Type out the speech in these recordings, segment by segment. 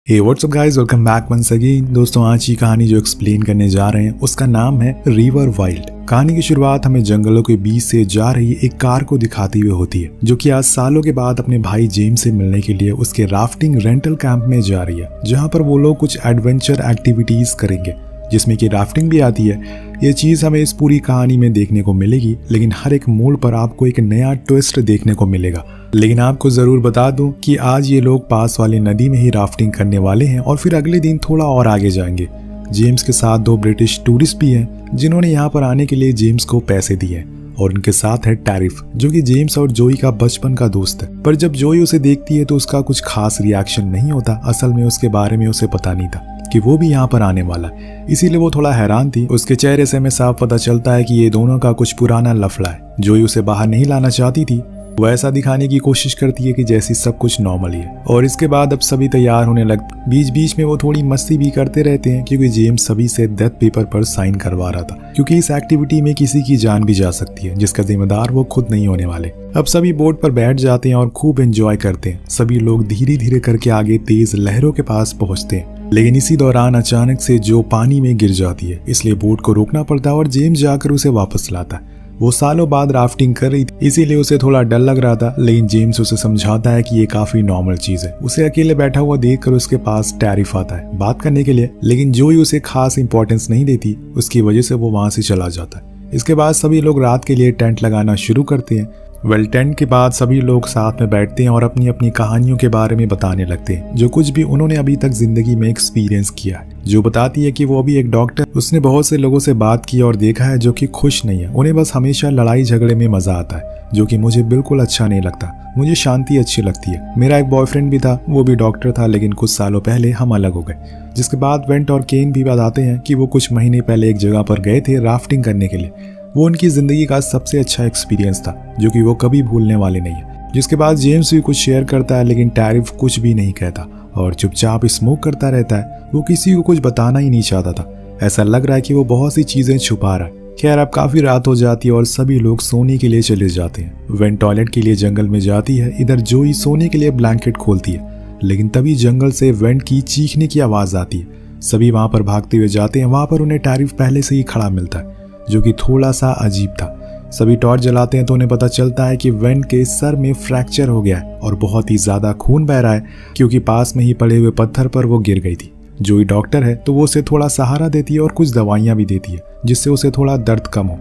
हे what's up guys, welcome back once again. दोस्तों, आज की कहानी जो एक्सप्लेन करने जा रहे हैं उसका नाम है रिवर वाइल्ड। कहानी की शुरुआत हमें जंगलों के बीच से जा रही एक कार को दिखाती हुई होती है, जो कि आज सालों के बाद अपने भाई जेम्स से मिलने के लिए उसके राफ्टिंग रेंटल कैंप में जा रही है, जहां पर वो लोग कुछ एडवेंचर एक्टिविटीज करेंगे जिसमें कि राफ्टिंग भी आती है। ये चीज हमें इस पूरी कहानी में देखने को मिलेगी, लेकिन हर एक मोड़ पर आपको एक नया ट्विस्ट देखने को मिलेगा। लेकिन आपको जरूर बता दूं कि आज ये लोग पास वाली नदी में ही राफ्टिंग करने वाले हैं और फिर अगले दिन थोड़ा और आगे जाएंगे। जेम्स के साथ 2 ब्रिटिश टूरिस्ट भी हैं जिन्होंने यहाँ पर आने के लिए जेम्स को पैसे दिए, और उनके साथ है टैरिफ, जो कि जेम्स और जोई का बचपन का दोस्त है। पर जब जोई उसे देखती है तो उसका कुछ खास रिएक्शन नहीं होता। असल में उसके बारे में उसे पता नहीं था कि वो भी यहाँ पर आने वाला है, इसीलिए वो थोड़ा हैरान थी। उसके चेहरे से हमें साफ पता चलता है कि ये दोनों का कुछ पुराना लफड़ा है। जोई उसे बाहर नहीं लाना चाहती थी, वो ऐसा दिखाने की कोशिश करती है कि जैसी सब कुछ नॉर्मल ही है। और इसके बाद अब सभी तैयार होने लगते। बीच बीच में वो थोड़ी मस्ती भी करते रहते हैं, क्योंकि जेम्स सभी से डेथ पेपर पर साइन करवा रहा था, क्योंकि इस एक्टिविटी में किसी की जान भी जा सकती है, जिसका जिम्मेदार वो खुद नहीं होने वाले। अब सभी बोट पर बैठ जाते हैं और खूब एंजॉय करते हैं। सभी लोग धीरे धीरे करके आगे तेज लहरों के पास पहुंचते हैं, लेकिन इसी दौरान अचानक से जो पानी में गिर जाती है, इसलिए बोट को रोकना पड़ता है और जेम्स जाकर उसे वापस लाता है। वो सालों बाद राफ्टिंग कर रही थी, इसीलिए उसे थोड़ा डर लग रहा था, लेकिन जेम्स उसे समझाता है कि ये काफी नॉर्मल चीज है। उसे अकेले बैठा हुआ देखकर उसके पास टैरिफ आता है बात करने के लिए, लेकिन जोई उसे खास इंपॉर्टेंस नहीं देती। उसकी वजह से वो वहां से चला जाता है। इसके बाद सभी लोग रात के लिए टेंट लगाना शुरू करते हैं। टेंट के बाद सभी लोग साथ में बैठते हैं और अपनी अपनी कहानियों के बारे में बताने लगते हैं, जो कुछ भी उन्होंने अभी तक जिंदगी में एक्सपीरियंस किया है। जो बताती है कि वो अभी एक डॉक्टर, उसने बहुत से लोगों से बात की और देखा है जो कि खुश नहीं है। उन्हें बस हमेशा लड़ाई झगड़े में मजा आता है, जो कि मुझे बिल्कुल अच्छा नहीं लगता। मुझे शांति अच्छी लगती है। मेरा एक बॉयफ्रेंड भी था, वो भी डॉक्टर था, लेकिन कुछ सालों पहले हम अलग हो गए। जिसके बाद वेंट और केन भी बताते हैं कि वो कुछ महीने पहले एक जगह पर गए थे राफ्टिंग करने के लिए। वो उनकी जिंदगी का सबसे अच्छा एक्सपीरियंस था, जो कि वो कभी भूलने वाले नहीं है। जिसके बाद जेम्स भी कुछ शेयर करता है, लेकिन टैरिफ कुछ भी नहीं कहता और चुपचाप स्मोक करता रहता है। वो किसी को कुछ बताना ही नहीं चाहता था। ऐसा लग रहा है कि वो बहुत सी चीजें छुपा रहा है। खैर, अब काफी रात हो जाती है और सभी लोग सोने के लिए चले जाते हैं। वेन टॉयलेट के लिए जंगल में जाती है। इधर जोई सोने के लिए ब्लैंकेट खोलती है, लेकिन तभी जंगल से वेंट की चीखने की आवाज आती है। सभी वहां पर भागते हुए जाते हैं। वहां पर उन्हें टैरिफ पहले से ही खड़ा मिलता है, जो कि थोड़ा सा अजीब था। सभी टॉर्च जलाते हैं तो उन्हें पता चलता है कि वेंट के सर में फ्रैक्चर हो गया है और बहुत ही ज्यादा खून बह रहा है, क्योंकि पास में ही पड़े हुए पत्थर पर वो गिर गई थी। जोई डॉक्टर है तो वो उसे थोड़ा सहारा देती है और कुछ दवाइयां भी देती है, जिससे उसे थोड़ा दर्द कम हो।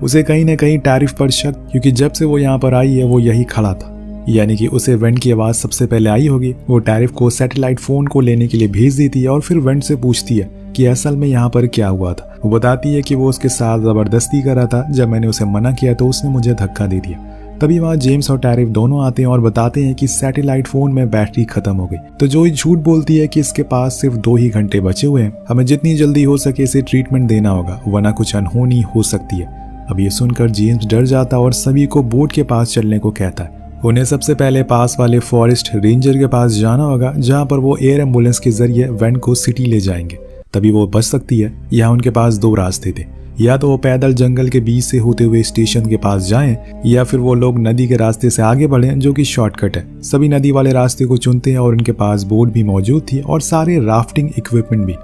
उसे कहीं ना कहीं टैरिफ पर शक, क्योंकि जब से वो यहाँ पर आई है वो यही खड़ा था, यानी कि उसे वेंट की आवाज सबसे पहले आई होगी। वो टैरिफ को सैटेलाइट फोन को लेने के लिए भेज देती है और फिर वेंट से पूछती है कि असल में यहाँ पर क्या हुआ था। वो बताती है कि वो उसके साथ जबरदस्ती कर रहा था। जब मैंने उसे मना किया तो उसने मुझे धक्का दे दिया। तभी वहाँ जेम्स और टैरिफ दोनों आते हैं और बताते हैं कि सैटेलाइट फोन में बैटरी खत्म हो गई। तो जोई झूठ बोलती है कि इसके पास सिर्फ 2 ही घंटे बचे हुए हैं, हमें जितनी जल्दी हो सके इसे ट्रीटमेंट देना होगा, वरना कुछ अनहोनी हो सकती है। अब ये सुनकर जेम्स डर जाता और सभी को बोट के पास चलने को कहता है। उन्हें सबसे पहले पास वाले फॉरेस्ट रेंजर के पास जाना होगा, जहाँ पर वो एयर एम्बुलेंस के जरिए वेंट को सिटी ले जाएंगे, तभी वो बच सकती है। यहाँ उनके पास 2 रास्ते थे, या तो वो पैदल जंगल के बीच से होते हुए स्टेशन के पास जाएं, या फिर वो लोग नदी के रास्ते से आगे बढ़ें, जो कि शॉर्टकट है। सभी नदी वाले रास्ते को चुनते हैं और उनके पास बोट भी मौजूद थी और सारे राफ्टिंग इक्विपमेंट भी।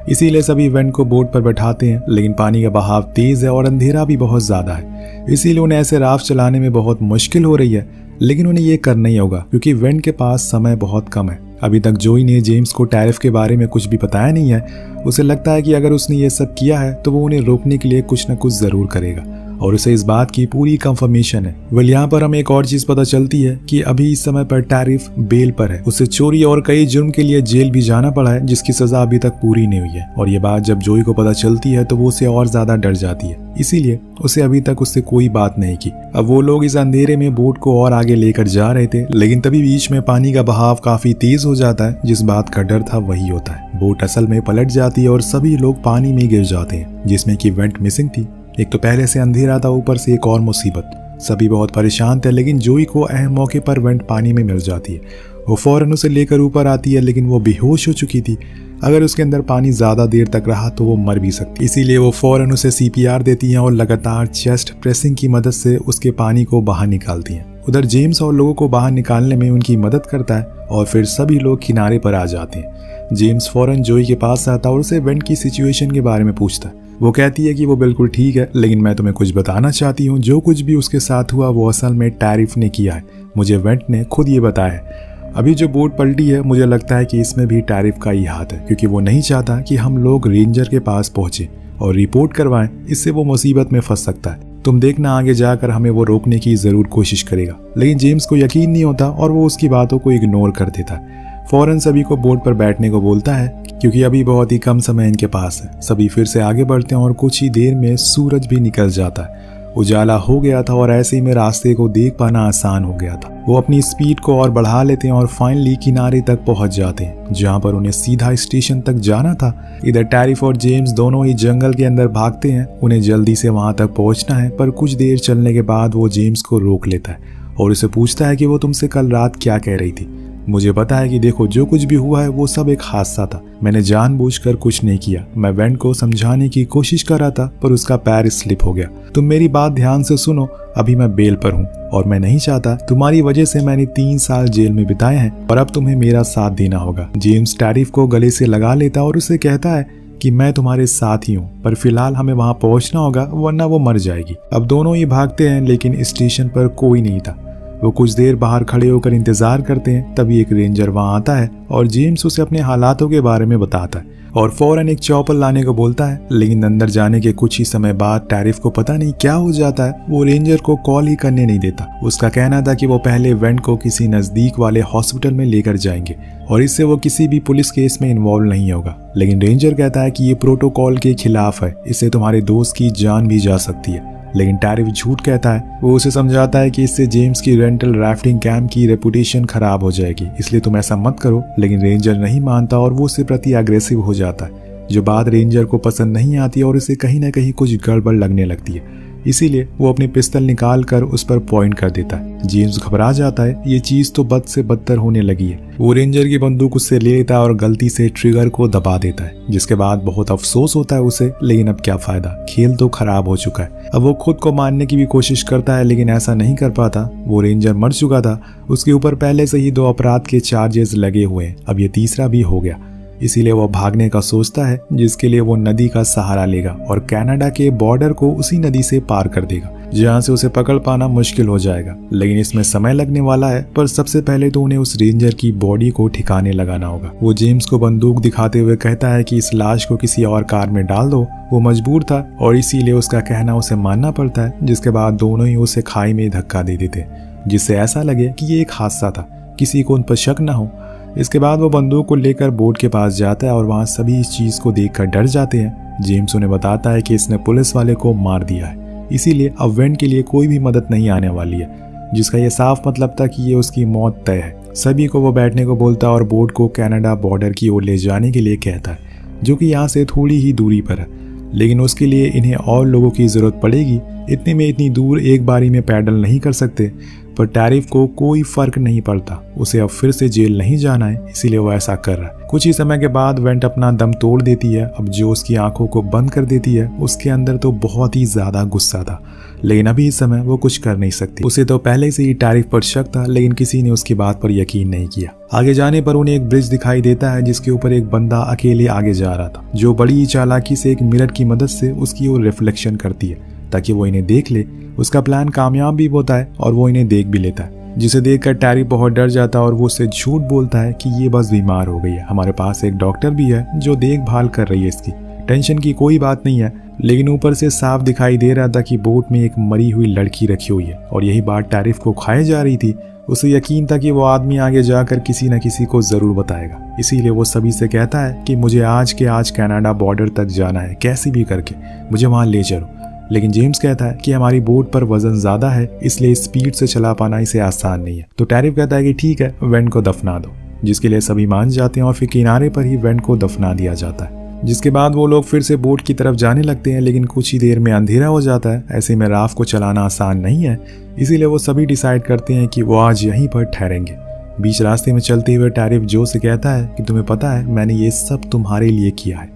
इसीलिए सभी वेंट को बोट पर बैठाते हैं, लेकिन पानी का बहाव तेज है और अंधेरा भी बहुत ज्यादा है, इसीलिए उन्हें ऐसे राफ्ट चलाने में बहुत मुश्किल हो रही है। लेकिन उन्हें ये करना ही होगा, क्योंकि वेंट के पास समय बहुत कम है। अभी तक जोई ने जेम्स को टैरिफ के बारे में कुछ भी बताया नहीं है। उसे लगता है कि अगर उसने ये सब किया है तो वो उन्हें रोकने के लिए कुछ न कुछ जरूर करेगा, और उसे इस बात की पूरी कंफर्मेशन है। वेल, यहाँ पर हमें एक और चीज पता चलती है कि अभी इस समय पर टैरिफ बेल पर है। उसे चोरी और कई जुर्म के लिए जेल भी जाना पड़ा है, जिसकी सजा अभी तक पूरी नहीं हुई है। और ये बात जब जोई को पता चलती है तो वो उसे और ज्यादा डर जाती है, इसीलिए उसे अभी तक उससे कोई बात नहीं की। अब वो लोग इस अंधेरे में बोट को और आगे लेकर जा रहे थे, लेकिन तभी बीच में पानी का बहाव काफी तेज हो जाता है। जिस बात का डर था वही होता है। बोट असल में पलट जाती है और सभी लोग पानी में गिर जाते हैं, जिसमें कि वेंट मिसिंग थी। एक तो पहले से अंधेरा था, ऊपर से एक और मुसीबत। सभी बहुत परेशान थे, लेकिन जोई को अहम मौके पर वेंट पानी में मिल जाती है। वो फौरन उसे लेकर ऊपर आती है, लेकिन वो बेहोश हो चुकी थी। अगर उसके अंदर पानी ज्यादा देर तक रहा तो वो मर भी सकती, इसीलिए वो फौरन उसे CPR देती हैं और लगातार चेस्ट प्रेसिंग की मदद से उसके पानी को बाहर निकालती हैं। उधर जेम्स और लोगों को बाहर निकालने में उनकी मदद करता है और फिर सभी लोग किनारे पर आ जाते हैं। जेम्स फौरन जोई के पास आता है और उसे वेंट की सिचुएशन के बारे में पूछता है। वो कहती है कि वो बिल्कुल ठीक है, लेकिन मैं तुम्हें कुछ बताना चाहती हूँ। जो कुछ भी उसके साथ हुआ वो असल में टैरिफ ने किया है, मुझे वेंट ने खुद ये बताया है। अभी जो बोट पलटी है मुझे लगता है कि इसमें भी टैरिफ का ही हाथ है, क्योंकि वो नहीं चाहता कि हम लोग रेंजर के पास पहुंचे और रिपोर्ट करवाएं, इससे वो मुसीबत में फंस सकता है। तुम देखना आगे जाकर हमें वो रोकने की जरूर कोशिश करेगा। लेकिन जेम्स को यकीन नहीं होता और वो उसकी बातों को इग्नोर कर देता है। फौरन सभी को बोट पर बैठने को बोलता है, क्योंकि अभी बहुत ही कम समय इनके पास है। सभी फिर से आगे बढ़ते हैं और कुछ ही देर में सूरज भी निकल जाता है। उजाला हो गया था और ऐसे ही में रास्ते को देख पाना आसान हो गया था। वो अपनी स्पीड को और बढ़ा लेते हैं और फाइनली किनारे तक पहुंच जाते हैं, जहां पर उन्हें सीधा स्टेशन तक जाना था। इधर टैरिफ और जेम्स दोनों ही जंगल के अंदर भागते हैं। उन्हें जल्दी से वहां तक पहुंचना है, पर कुछ देर चलने के बाद वो जेम्स को रोक लेता है और उसे पूछता है कि वो तुमसे कल रात क्या कह रही थी। मुझे पता है कि देखो, जो कुछ भी हुआ है वो सब एक हादसा था। मैंने जानबूझकर कुछ नहीं किया। मैं वेंट को समझाने की कोशिश कर रहा था, पर उसका पैर स्लिप हो गया। तुम मेरी बात ध्यान से सुनो। अभी मैं बेल पर हूँ और मैं नहीं चाहता, तुम्हारी वजह से मैंने 3 साल जेल में बिताए हैं और अब तुम्हें मेरा साथ देना होगा। जेम्स टैरिफ को गले से लगा लेता और उसे कहता है कि मैं तुम्हारे साथ ही हूँ, पर फिलहाल हमें वहाँ पहुँचना होगा, वरना वो मर जाएगी। अब दोनों ही भागते हैं, लेकिन स्टेशन पर कोई नहीं था। वो कुछ देर बाहर खड़े होकर इंतजार करते हैं। तभी एक रेंजर वहां आता है और जेम्स उसे अपने हालातों के बारे में बताता है और फौरन एक चॉपर लाने को बोलता है। लेकिन अंदर जाने के कुछ ही समय बाद टैरिफ को पता नहीं क्या हो जाता है, वो रेंजर को कॉल ही करने नहीं देता। उसका कहना था कि वो पहले वेंट को किसी नजदीक वाले हॉस्पिटल में लेकर जाएंगे और इससे वो किसी भी पुलिस केस में इन्वॉल्व नहीं होगा। लेकिन रेंजर कहता है कि ये प्रोटोकॉल के खिलाफ है, इससे तुम्हारे दोस्त की जान भी जा सकती है। लेकिन टैरिफ झूठ कहता है। वो उसे समझाता है कि इससे जेम्स की रेंटल राफ्टिंग कैंप की रेपुटेशन खराब हो जाएगी, इसलिए तुम ऐसा मत करो। लेकिन रेंजर नहीं मानता और वो उससे प्रति अग्रेसिव हो जाता है, जो बात रेंजर को पसंद नहीं आती और उसे कहीं ना कहीं कुछ गड़बड़ लगने लगती है। इसीलिए वो अपनी पिस्तल निकाल कर उस पर पॉइंट कर देता है। जेम्स घबरा जाता है, ये चीज तो बद से बदतर होने लगी है। वो रेंजर की बंदूक उससे ले लेता है और गलती से ट्रिगर को दबा देता है, जिसके बाद बहुत अफसोस होता है उसे। लेकिन अब क्या फायदा, खेल तो खराब हो चुका है। अब वो खुद को मारने की भी कोशिश करता है, लेकिन ऐसा नहीं कर पाता। वो रेंजर मर चुका था, उसके ऊपर पहले से ही 2 अपराध के चार्जेस लगे हुए हैं, अब ये तीसरा भी हो गया। इसीलिए वो भागने का सोचता है, जिसके लिए वो नदी का सहारा लेगा और कनाडा के बॉर्डर को उसी नदी से पार कर देगा, जहां से उसे पकड़ पाना मुश्किल हो जाएगा। लेकिन इसमें समय लगने वाला है, पर सबसे पहले तो उन्हें उस रेंजर की बॉडी को ठिकाने लगाना होगा। वो जेम्स को बंदूक दिखाते हुए कहता है कि इस लाश को किसी और कार में डाल दो। वो मजबूर था और इसीलिए उसका कहना उसे मानना पड़ता है, जिसके बाद दोनों ही उसे खाई में धक्का दे देते, जिससे ऐसा लगे कि ये एक हादसा था, किसी को उन पर शक न हो। इसके बाद वो बंदूक को लेकर बोट के पास जाता है और वहाँ सभी इस चीज को देखकर डर जाते हैं। जेम्स उन्हें बताता है कि इसने पुलिस वाले को मार दिया है, इसीलिए अब वेंट के लिए कोई भी मदद नहीं आने वाली है, जिसका ये साफ मतलब था कि ये उसकी मौत तय है। सभी को वो बैठने को बोलता है और बोट को कनाडा बॉर्डर की ओर ले जाने के लिए कहता है, जो कि यहाँ से थोड़ी ही दूरी पर है। लेकिन उसके लिए इन्हें और लोगों की जरूरत पड़ेगी। इतने में इतनी दूर एक बारी में पैडल नहीं कर सकते, पर टैरिफ को कोई फर्क नहीं पड़ता। उसे अब फिर से जेल नहीं जाना है, इसीलिए वो ऐसा कर रहा है। कुछ ही समय के बाद वेंट अपना दम तोड़ देती है। अब जो उसकी आंखों को बंद कर देती है, उसके अंदर तो बहुत ही ज्यादा गुस्सा था, लेकिन अभी इस समय वो कुछ कर नहीं सकती। उसे तो पहले से ही टैरिफ पर शक था, लेकिन किसी ने उसकी बात पर यकीन नहीं किया। आगे जाने पर उन्हें एक ब्रिज दिखाई देता है, जिसके ऊपर एक बंदा अकेले आगे जा रहा था, जो बड़ी ही चालाकी से एक मिरर की मदद से उसकी ओर रिफ्लेक्शन करती है ताकि वो इन्हें देख ले। उसका प्लान कामयाब भी होता है और वो इन्हें देख भी लेता है, जिसे देखकर टैरिफ बहुत डर जाता है और वो उससे झूठ बोलता है कि ये बस बीमार हो गई है, हमारे पास एक डॉक्टर भी है जो देखभाल कर रही है इसकी, टेंशन की कोई बात नहीं है। लेकिन ऊपर से साफ दिखाई दे रहा था कि बोट में एक मरी हुई लड़की रखी हुई है और यही बात टैरिफ को खाए जा रही थी। उसे यकीन था कि वो आदमी आगे जाकर किसी न किसी को जरूर बताएगा, इसीलिए वो सभी से कहता है कि मुझे आज के आज कनाडा बॉर्डर तक जाना है, कैसे भी करके मुझे वहां ले चलो। लेकिन जेम्स कहता है कि हमारी बोट पर वजन ज्यादा है, इसलिए स्पीड से चला पाना इसे आसान नहीं है। तो टैरिफ कहता है कि ठीक है, वेंट को दफना दो, जिसके लिए सभी मान जाते हैं और फिर किनारे पर ही वेंट को दफना दिया जाता है। जिसके बाद वो लोग फिर से बोट की तरफ जाने लगते हैं, लेकिन कुछ ही देर में अंधेरा हो जाता है। ऐसे में राफ्ट को चलाना आसान नहीं है, इसीलिए वो सभी डिसाइड करते हैं कि वो आज यहीं पर ठहरेंगे। बीच रास्ते में चलते हुए टैरिफ जो से कहता है कि तुम्हें पता है, मैंने ये सब तुम्हारे लिए किया है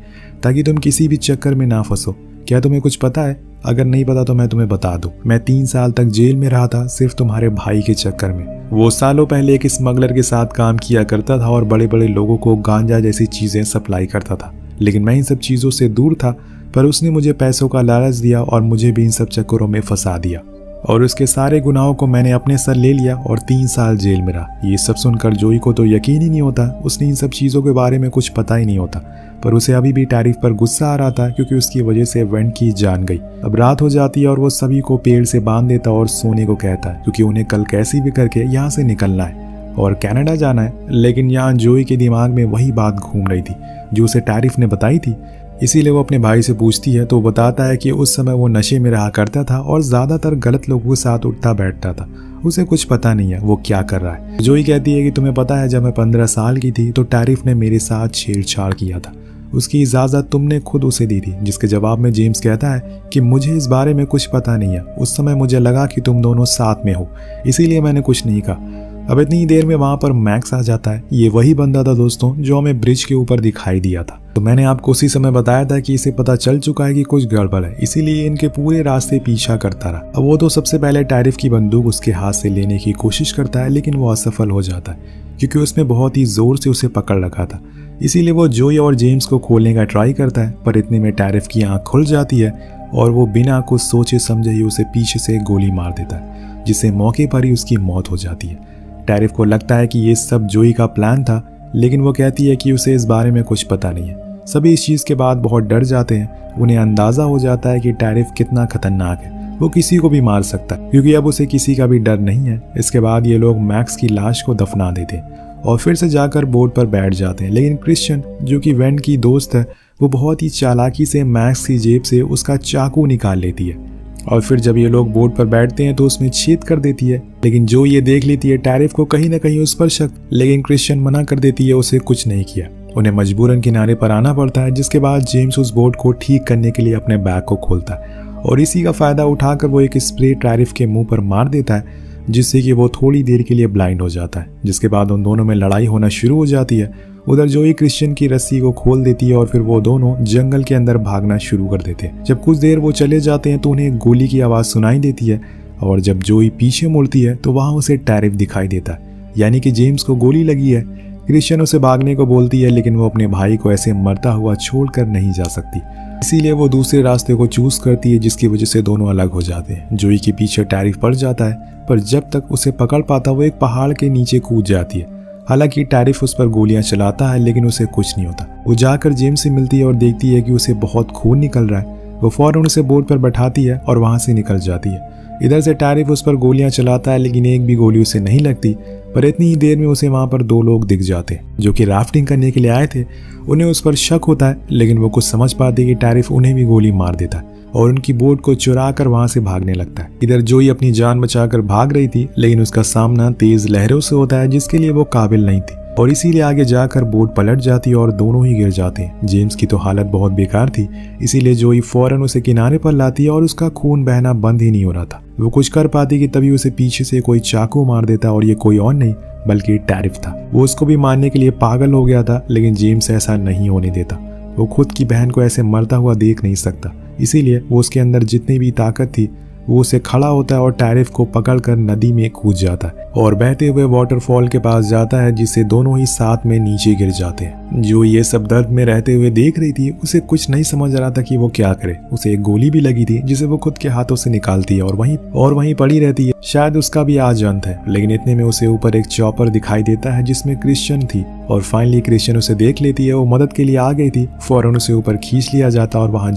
ताकि तुम किसी भी चक्कर में ना फंसो, क्या तुम्हें कुछ पता है? अगर नहीं पता तो मैं तुम्हें बता दूं। मैं 3 साल तक जेल में रहा था सिर्फ तुम्हारे भाई के चक्कर में। वो सालों पहले एक स्मगलर के साथ काम किया करता था और बड़े बड़े लोगों को गांजा जैसी चीजें सप्लाई करता था, लेकिन मैं इन सब चीजों से दूर था। पर उसने मुझे पैसों का लालच दिया और मुझे भी इन सब चक्करों में फंसा दिया, और उसके सारे गुनाहों को मैंने अपने सर ले लिया और 3 साल जेल में रहा। ये सब सुनकर जोई को तो यकीन ही नहीं होता। उसने इन सब चीज़ों के बारे में कुछ पता ही नहीं होता, पर उसे अभी भी टैरिफ पर गुस्सा आ रहा था क्योंकि उसकी वजह से वेंट की जान गई। अब रात हो जाती है और वो सभी को पेड़ से बांध देता और सोने को कहता है, क्योंकि उन्हें कल कैसे भी करके यहाँ से निकलना है और कनाडा जाना है। लेकिन यहाँ जोई के दिमाग में वही बात घूम रही थी जो उसे टैरिफ ने बताई थी। इसीलिए वो अपने भाई से पूछती है तो वो बताता है कि उस समय वो नशे में रहा करता था और ज़्यादातर गलत लोगों के साथ उठता बैठता था। उसे कुछ पता नहीं है वो क्या कर रहा है। जोई कहती है कि तुम्हें पता है, जब मैं 15 साल की थी तो टैरिफ ने मेरे साथ छेड़छाड़ किया था। उसकी इजाज़त तुमने खुद उसे दी थी। जिसके जवाब में जेम्स कहता है कि मुझे इस बारे में कुछ पता नहीं है। उस समय मुझे लगा कि तुम दोनों साथ में हो, इसीलिए मैंने कुछ नहीं कहा। अब इतनी ही देर में वहाँ पर मैक्स आ जाता है। ये वही बंदा था दोस्तों जो हमें ब्रिज के ऊपर दिखाई दिया था। तो मैंने आपको उसी समय बताया था कि इसे पता चल चुका है कि कुछ गड़बड़ है, इसीलिए इनके पूरे रास्ते पीछा करता रहा। अब वो तो सबसे पहले टैरिफ की बंदूक उसके हाथ से लेने की कोशिश करता है, लेकिन वो असफल हो जाता है क्योंकि उसमें बहुत ही जोर से उसे पकड़ रखा था। इसीलिए वो जोई और जेम्स को खोलने का ट्राई करता है, पर इतने में टैरिफ की आंख खुल जाती है और वो बिना कुछ सोचे समझे ही उसे पीछे से गोली मार देता है, जिससे मौके पर ही उसकी मौत हो जाती है। टैरिफ को लगता है कि ये सब जोई का प्लान था, लेकिन वो कहती है कि उसे इस बारे में कुछ पता नहीं है। सभी इस चीज़ के बाद बहुत डर जाते हैं। उन्हें अंदाज़ा हो जाता है कि टैरिफ कितना खतरनाक है, वो किसी को भी मार सकता है क्योंकि अब उसे किसी का भी डर नहीं है। इसके बाद ये लोग मैक्स की लाश को दफना देते हैं और फिर से जाकर बोट पर बैठ जाते हैं। लेकिन क्रिश्चियन, जो कि वेंट की दोस्त है, वो बहुत ही चालाकी से मैक्स की जेब से उसका चाकू निकाल लेती है और फिर जब ये लोग बोट पर बैठते हैं तो उसमें छेद कर देती है। लेकिन जो ये देख लेती है टैरिफ को कहीं ना कहीं उस पर शक, लेकिन क्रिश्चियन मना कर देती है, उसे कुछ नहीं किया। उन्हें मजबूरन किनारे पर आना पड़ता है, जिसके बाद जेम्स उस बोट को ठीक करने के लिए अपने बैग को खोलता है और इसी का फायदा उठाकर वो एक स्प्रे टैरिफ के मुंह पर मार देता है, जिससे कि वो थोड़ी देर के लिए ब्लाइंड हो जाता है। जिसके बाद उन दोनों में लड़ाई होना शुरू हो जाती है। उधर जोई क्रिश्चियन की रस्सी को खोल देती है और फिर वो दोनों जंगल के अंदर भागना शुरू कर देते हैं। जब कुछ देर वो चले जाते हैं तो उन्हें एक गोली की आवाज़ सुनाई देती है और जब जोई पीछे मुड़ती है तो वहाँ उसे टैरिफ दिखाई देता है, यानी कि जेम्स को गोली लगी है। क्रिश्चियन उसे भागने को बोलती है, लेकिन वो अपने भाई को ऐसे मरता हुआ छोड़कर नहीं जा सकती, इसीलिए वो दूसरे रास्ते को चूज करती है, जिसकी वजह से दोनों अलग हो जाते हैं। जोई के पीछे टैरिफ पड़ जाता है, पर जब तक उसे पकड़ पाता वो एक पहाड़ के नीचे कूद जाती है। हालांकि टैरिफ उस पर गोलियां चलाता है, लेकिन उसे कुछ नहीं होता। वो जाकर जेम्स से मिलती है और देखती है कि उसे बहुत खून निकल रहा है। वो फौरन उसे बोट पर बैठाती है और वहां से निकल जाती है। इधर से टैरिफ उस पर गोलियां चलाता है, लेकिन एक भी गोली उसे नहीं लगती। पर इतनी ही देर में उसे वहां पर 2 लोग दिख जाते हैं जो कि राफ्टिंग करने के लिए आए थे। उन्हें उस पर शक होता है, लेकिन वो कुछ समझ पाते कि टैरिफ उन्हें भी गोली मार देता है और उनकी बोट को चुरा कर वहां से भागने लगता है। इधर जोई अपनी जान बचाकर भाग रही थी, लेकिन उसका सामना तेज लहरों से होता है जिसके लिए वो काबिल नहीं थी और इसीलिए आगे जाकर बोट पलट जाती है और दोनों ही गिर जाते हैं। जेम्स की तो हालत बहुत बेकार थी, इसीलिए जोई फौरन उसे किनारे पर लाती है और उसका खून बहना बंद ही नहीं हो रहा था। वो कुछ कर पाती कि तभी उसे पीछे से कोई चाकू मार देता और ये कोई और नहीं बल्कि टैरिफ था। वो उसको भी मारने के लिए पागल हो गया था, लेकिन जेम्स ऐसा नहीं होने देता। वो खुद की बहन को ऐसे मरता हुआ देख नहीं सकता, इसीलिए वो उसके अंदर जितनी भी ताकत थी वो उसे खड़ा होता है और टैरिफ को पकड़कर नदी में कूद जाता है और बहते हुए वाटरफॉल के पास जाता है, जिससे दोनों ही साथ में नीचे गिर जाते हैं। जो ये सब दर्द में रहते हुए देख रही थी, उसे कुछ नहीं समझ आ रहा था कि वो क्या करे। उसे एक गोली भी लगी थी जिसे वो खुद के हाथों से निकालती है और वहीं पड़ी रहती है। शायद उसका भी आज अंत है, लेकिन इतने में उसे ऊपर एक चॉपर दिखाई देता है जिसमें क्रिश्चियन थी और फाइनली क्रिश्चियन उसे देख लेती है। वो मदद के लिए आ गई थी, फौरन उसे ऊपर खींच लिया जाता और वहां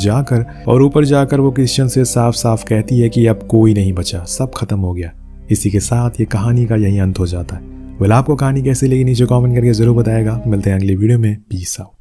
ऊपर जाकर वो क्रिश्चियन से साफ साफ कहती है कि अब कोई नहीं बचा, सब खत्म हो गया। इसी के साथ ये कहानी का यही अंत हो जाता है। आपको कहानी कैसी लगी नीचे कमेंट करके जरूर बताएगा। मिलते हैं अगली वीडियो में। Peace out.